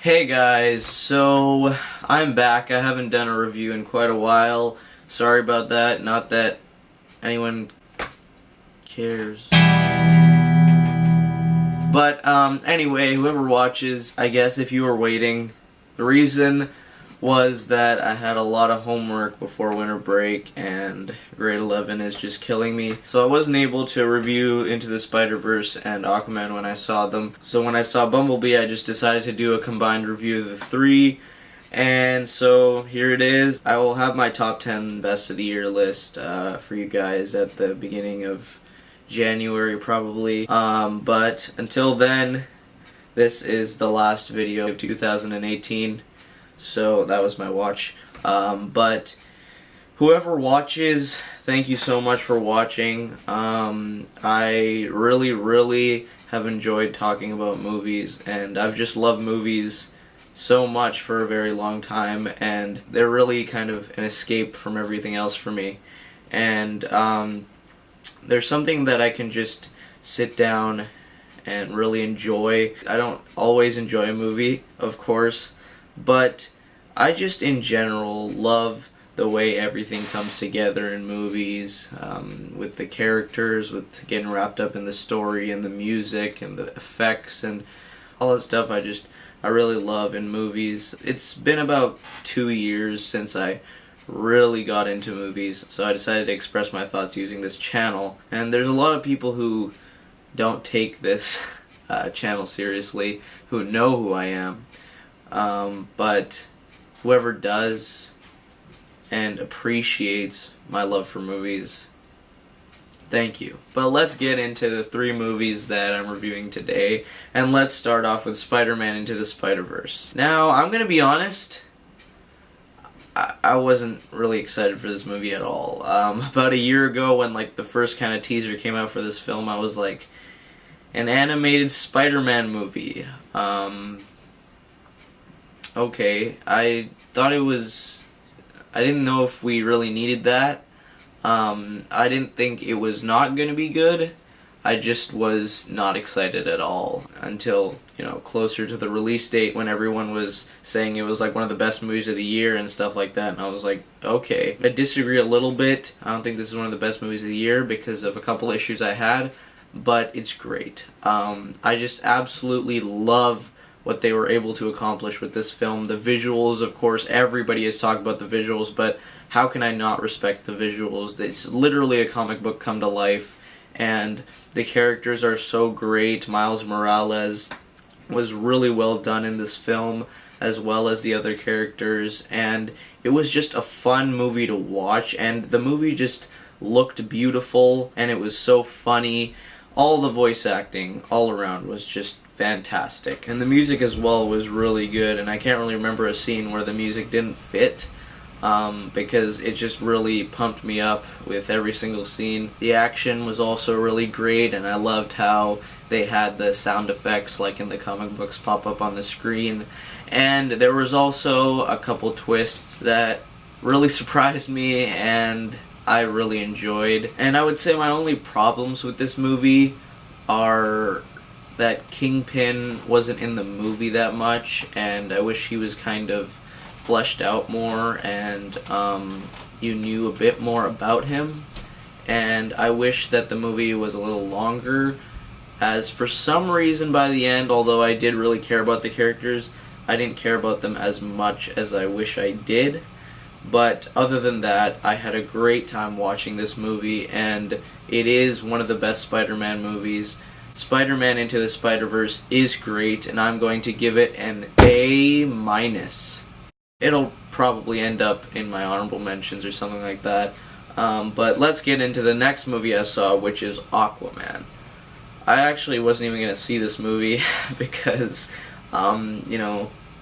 Hey guys, so I'm back. I haven't done a review in quite a while. Sorry about that. Not that anyone cares. But anyway, whoever watches, I guess if you were waiting, the reason was that I had a lot of homework before winter break and grade 11 is just killing me. So I wasn't able to review Into the Spider-Verse and Aquaman when I saw them. So when I saw Bumblebee, I just decided to do a combined review of the three. And so here it is. I will have my top 10 best of the year list for you guys at the beginning of January probably. But until then, this is the last video of 2018. So that was my watch. But whoever watches, thank you so much for watching. I really have enjoyed talking about movies, and I've just loved movies so much for a very long time, and they're really kind of an escape from everything else for me. And there's something that I can just sit down and really enjoy. I don't always enjoy a movie, of course, but I just in general love the way everything comes together in movies, with the characters, with getting wrapped up in the story and the music and the effects and all that stuff I really love in movies. It's been about 2 years since I really got into movies, so I decided to express my thoughts using this channel. And there's a lot of people who don't take this channel seriously, who know who I am, but whoever does and appreciates my love for movies, thank you. But let's get into the three movies that I'm reviewing today, and let's start off with Spider-Man Into the Spider-Verse. Now, I'm gonna be honest, I wasn't really excited for this movie at all. About a year ago, when like the first kind of teaser came out for this film, I was like, an animated Spider-Man movie. Okay, I thought it was, I didn't know if we really needed that. I didn't think it was not going to be good. I just was not excited at all until, closer to the release date when everyone was saying it was like one of the best movies of the year and stuff like that, and I was like, okay. I disagree a little bit. I don't think this is one of the best movies of the year because of a couple issues I had, but it's great. I just absolutely love what they were able to accomplish with this film. The visuals, of course, everybody has talked about the visuals, but how can I not respect the visuals? It's literally a comic book come to life, and the characters are so great. Miles Morales was really well done in this film, as well as the other characters, and it was just a fun movie to watch, and the movie just looked beautiful, and it was so funny. All the voice acting all around was just fantastic, and the music as well was really good, and I can't really remember a scene where the music didn't fit, because it just really pumped me up with every single scene. The action was also really great, and I loved how they had the sound effects like in the comic books pop up on the screen, and there was also a couple twists that really surprised me and I really enjoyed. And I would say my only problems with this movie are that Kingpin wasn't in the movie that much, and I wish he was kind of fleshed out more and you knew a bit more about him. And I wish that the movie was a little longer, as for some reason by the end, although I did really care about the characters, I didn't care about them as much as I wish I did. But other than that, I had a great time watching this movie, and it is one of the best Spider-Man movies. Spider-Man Into the Spider-Verse is great, and I'm going to give it an A-. It'll probably end up in my honorable mentions or something like that. But let's get into the next movie I saw, which is Aquaman. I actually wasn't even going to see this movie because,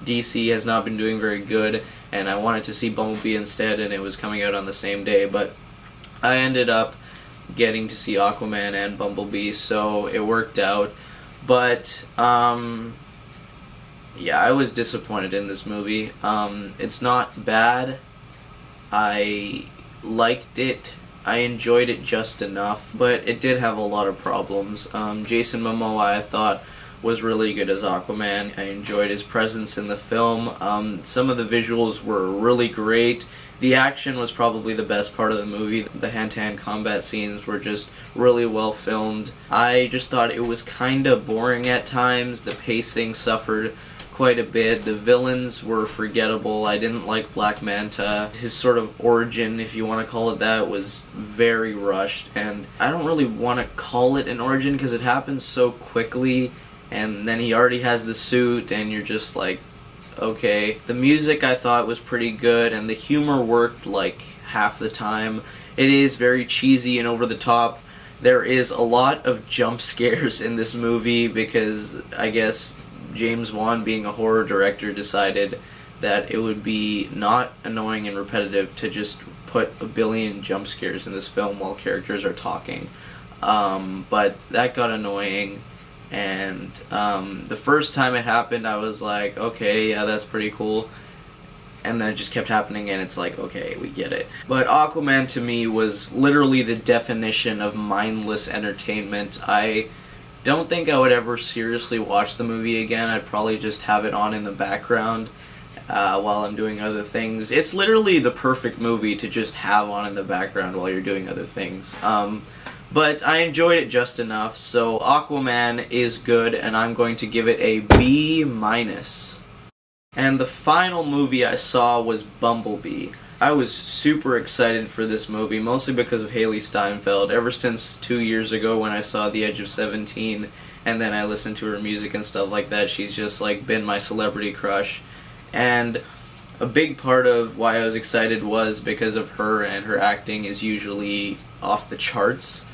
DC has not been doing very good, and I wanted to see Bumblebee instead, and it was coming out on the same day, but I ended up getting to see Aquaman and Bumblebee, so it worked out. But yeah, I was disappointed in this movie. It's not bad. I liked it. I enjoyed it just enough, but it did have a lot of problems. Jason Momoa, I thought, was really good as Aquaman. I enjoyed his presence in the film. Some of the visuals were really great. The action was probably the best part of the movie. The hand-to-hand combat scenes were just really well filmed. I just thought it was kind of boring at times. The pacing suffered quite a bit. The villains were forgettable. I didn't like Black Manta. His sort of origin, if you want to call it that, was very rushed. And I don't really want to call it an origin because it happens so quickly. And then he already has the suit and you're just like, okay. The music I thought was pretty good, and the humor worked like half the time. It is very cheesy and over the top. There is a lot of jump scares in this movie because I guess James Wan, being a horror director, decided that it would be not annoying and repetitive to just put a billion jump scares in this film while characters are talking. But that got annoying. And the first time it happened, I was like, okay, yeah, that's pretty cool. And then it just kept happening, and it's like, okay, we get it. But Aquaman, to me, was literally the definition of mindless entertainment. I don't think I would ever seriously watch the movie again. I'd probably just have it on in the background while I'm doing other things. It's literally the perfect movie to just have on in the background while you're doing other things. But I enjoyed it just enough, so Aquaman is good, and I'm going to give it a B-. And the final movie I saw was Bumblebee. I was super excited for this movie, mostly because of Haley Steinfeld. Ever since 2 years ago when I saw The Edge of 17, and then I listened to her music and stuff like that, she's just like been my celebrity crush. And a big part of why I was excited was because of her, and her acting is usually off the charts.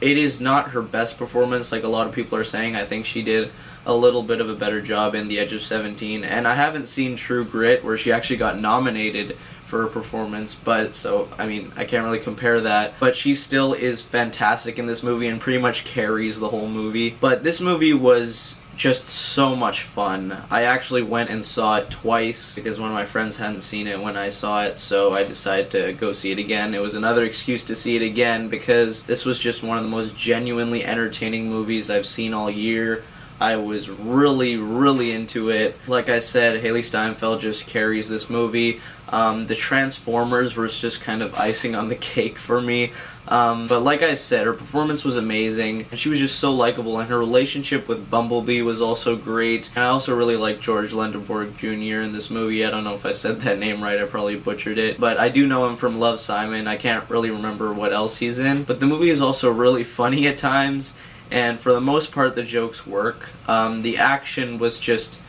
It is not her best performance like a lot of people are saying. I think she did a little bit of a better job in The Edge of 17, and I haven't seen True Grit, where she actually got nominated for her performance, but so, I mean, I can't really compare that, but she still is fantastic in this movie and pretty much carries the whole movie. But this movie was just so much fun. I actually went and saw it twice because one of my friends hadn't seen it when I saw it, so I decided to go see it again. It was another excuse to see it again because this was just one of the most genuinely entertaining movies I've seen all year. I was really, really into it. Like I said, Haley Steinfeld just carries this movie. The Transformers was just kind of icing on the cake for me. But like I said, her performance was amazing, and she was just so likable, and her relationship with Bumblebee was also great. And I also really like George Lendeborg Jr. in this movie. I don't know if I said that name right, I probably butchered it. But I do know him from Love, Simon. I can't really remember what else he's in. But the movie is also really funny at times, and for the most part the jokes work. The action was just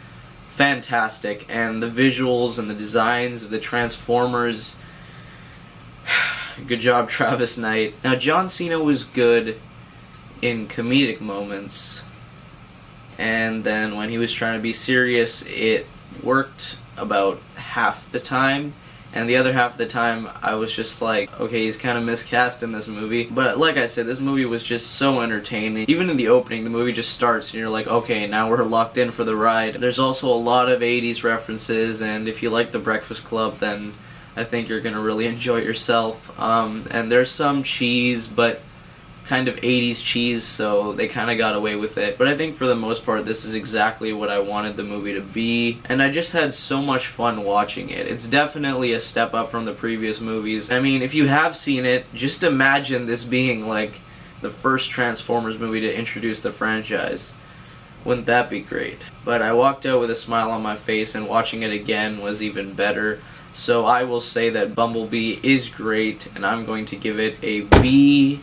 fantastic, and the visuals and the designs of the Transformers, good job, Travis Knight. Now, John Cena was good in comedic moments, and then when he was trying to be serious, it worked about half the time. And the other half of the time, I was just like, okay, he's kind of miscast in this movie. But like I said, this movie was just so entertaining. Even in the opening, the movie just starts and you're like, okay, now we're locked in for the ride. There's also a lot of 80s references, and if you like The Breakfast Club, then I think you're going to really enjoy yourself. And there's some cheese, but kind of 80s cheese, so they kind of got away with it. But I think for the most part, this is exactly what I wanted the movie to be, and I just had so much fun watching it. It's definitely a step up from the previous movies. I mean, if you have seen it, just imagine this being like the first Transformers movie to introduce the franchise. Wouldn't that be great? But I walked out with a smile on my face, and watching it again was even better. So I will say that Bumblebee is great, and I'm going to give it a B+.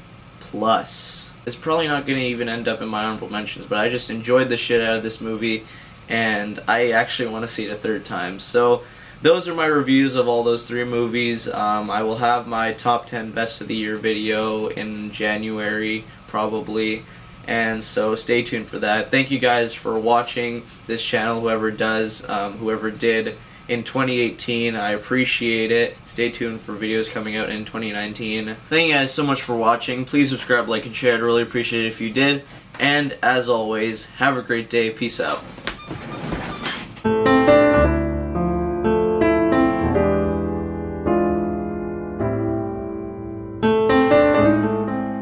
It's probably not going to even end up in my honorable mentions, but I just enjoyed the shit out of this movie, and I actually want to see it a third time. So those are my reviews of all those three movies. I will have my top 10 best of the year video in January, probably. And so stay tuned for that. Thank you guys for watching this channel, whoever does, whoever did in 2018. I appreciate it. Stay tuned for videos coming out in 2019. Thank you guys so much for watching. Please subscribe, like, and share. I'd really appreciate it if you did. And as always, have a great day. Peace out.